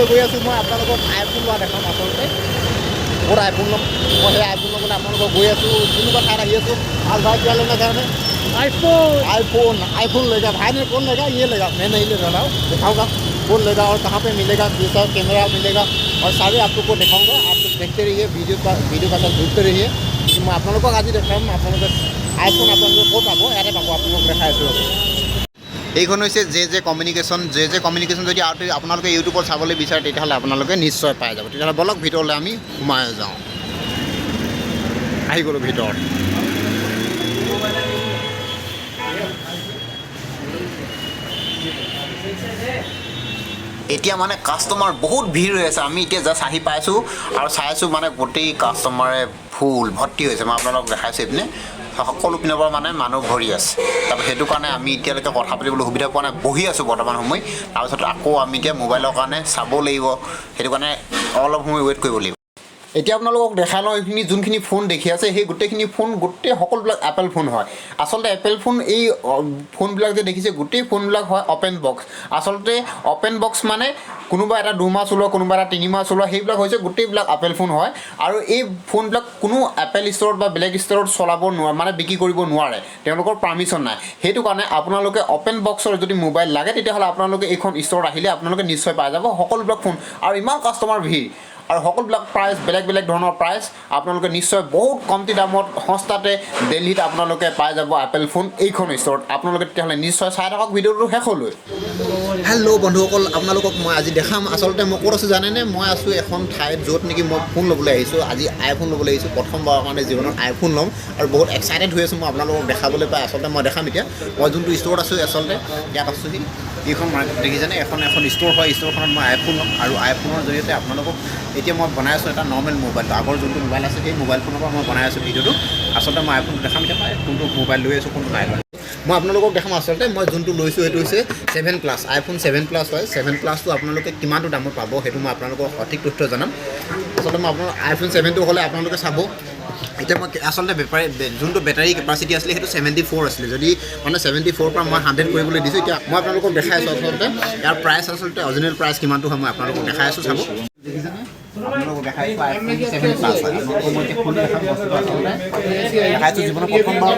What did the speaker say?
গৈ আছোঁ মই আপোনালোকক আইফোন লোৱা দেখাম আচলতে ক'ত আইফোন ল'ম মই সেই আইফোন ল'বলৈ আপোনালোকক গৈ আছোঁ কোনোবা ঠাইত আহি আছোঁ आज भाई क्या लेना चाह रहे हैं आईफोन लेगा भाई ने कौन लेगा ये लेगा मैं नहीं ले रहा हूँ दिखाऊंगा कौन लेगा और कहाँ पे मिलेगा कैसा कैमरा मिलेगा और सारे आप लोग को दिखाऊंगा आप लोग देखते रहिए वीडियो का साथ जुड़ते रहिए मैं आप लोगों को आज देखाम आप लोगों आईफोन आप लोगों को पाबो यारे पाबो आप लोगों को देखाई आছোঁ এইখন হৈছে JJ কমিউনিকেশ্যন যদি আপোনালোকে ইউটিউবত চাবলৈ বিচাৰে তেতিয়াহ'লে আপোনালোকে নিশ্চয় পাই যাব তেতিয়াহ'লে বলক ভিতৰলৈ আমি সোমাই যাওঁ আহি গ'লোঁ ভিতৰত এতিয়া মানে কাষ্টমাৰ বহুত ভিৰ হৈ আছে আমি এতিয়া জাষ্ট আহি পাইছোঁ আৰু চাই আছোঁ মানে গোটেই কাষ্টমাৰে ফুল ভৰ্তি হৈছে মই আপোনালোকক দেখাইছোঁ এইপিনে সকলো পিনৰ পৰা মানে মানুহ ভৰি আছে তাৰপিছত সেইটো কাৰণে আমি এতিয়ালৈকে কথা পাতিবলৈ সুবিধা পোৱা নাই বহি আছোঁ বৰ্তমান সময় তাৰপিছত আকৌ আমি এতিয়া মোবাইলৰ কাৰণে চাব লাগিব সেইটো কাৰণে অলপ সময় ৱেইট কৰিব লাগিব এতিয়া আপোনালোকক দেখাই লওঁ এইখিনি যোনখিনি ফোন দেখি আছে সেই গোটেইখিনি ফোন গোটেই সকলোবিলাক এপল ফোন হয় আচলতে এপল ফোন এই ফোনবিলাক যে দেখিছে গোটেই ফোনবিলাক হয় অপেন বক্স আচলতে অপেন বক্স মানে কোনোবা এটা 2 মাহ চলোৱা কোনোবা এটা 3 মাহ চলোৱা সেইবিলাক হৈছে গোটেইবিলাক আপেল ফোন হয় আৰু এই ফোনবিলাক কোনো এপল ষ্টৰত বা বেলেগ ষ্টৰত চলাব নোৱাৰে মানে বিক্ৰী কৰিব নোৱাৰে তেওঁলোকৰ পাৰমিশ্যন নাই সেইটো কাৰণে আপোনালোকে অপেন বক্সৰ যদি মোবাইল লাগে তেতিয়াহ'লে আপোনালোকে এইখন ষ্টৰত আহিলে আপোনালোকে নিশ্চয় পাই যাব সকলোবিলাক ফোন আৰু ইমান কাষ্টমাৰ ভিৰ আৰু সকলোবিলাক প্ৰাইচ বেলেগ ধৰণৰ প্ৰাইচ আপোনালোকে নিশ্চয় বহুত কমতি দামত সস্তাতে দিল্লীত আপোনালোকে পাই যাব আপেল ফোন এইখন ষ্টৰত আপোনালোকে তেতিয়াহ'লে নিশ্চয় চাই থাকক ভিডিঅ'টো শেষলৈ হেল্ল' বন্ধুসকল আপোনালোকক মই আজি দেখাম আচলতে মই ক'ত আছোঁ জানেনে মই আছোঁ এখন ঠাইত য'ত নেকি মই ফোন ল'বলৈ আহিছোঁ আজি আইফোন ল'বলৈ আহিছোঁ প্ৰথমবাৰৰ কাৰণে জীৱনত আইফোন ল'ম আৰু বহুত এক্সাইটেড হৈ আছোঁ মই আপোনালোকক দেখাবলৈ পাই আচলতে মই দেখাম এতিয়া মই যোনটো ষ্টৰত আছোঁ আচলতে ইয়াত আছোঁহি এইখন মাৰ্কেট দেখিছেনে এখন ষ্ট'ৰ হয় ষ্ট'ৰখনত মই আইফোন ল'ম আৰু আইফোনৰ জৰিয়তে আপোনালোকক এতিয়া মই বনাই আছোঁ এটা নৰ্মেল মোবাইল আগৰ যোনটো মোবাইল আছে সেই মোবাইল ফোনৰ পৰা মই বনাই আছোঁ ভিডিঅ'টো আচলতে মই আইফোনটো দেখাম এতিয়া পাই কোনটো মোবাইল লৈ আছোঁ কোনটো নাই লোৱা মই আপোনালোকক দেখাম আচলতে মই যোনটো লৈছোঁ সেইটো হৈছে 7 প্লাছ আইফোন 7 প্লাছ হয় 7 প্লাছটো আপোনালোকে কিমানটো দামত পাব সেইটো মই আপোনালোকক সঠিক তথ্য জনাম আচলতে মই আপোনাৰ আইফোন 7টো হ'লে আপোনালোকে চাব এতিয়া মই আচলতে যোনটো বেটাৰী কেপাচিটি আছিলে সেইটো 74 আছিলে যদি মানে 74 পৰা মই 100 কৰিবলৈ দিছোঁ এতিয়া মই আপোনালোকক দেখাই আছোঁ আচলতে ইয়াৰ প্ৰাইচ আচলতে অৰিজিনেল প্ৰাইচ কিমানটো হয় মই আপোনালোকক দেখাই আছোঁ চাব দেখিছেনে আপোনালোকক দেখাই আছোঁ আইফোন 7 প্লাছ হয় আপোনালোকক মই এতিয়া খুলি দেখাম বস্তুটো আচলতে দেখাই আছোঁ জীৱনৰ প্ৰথমবাৰ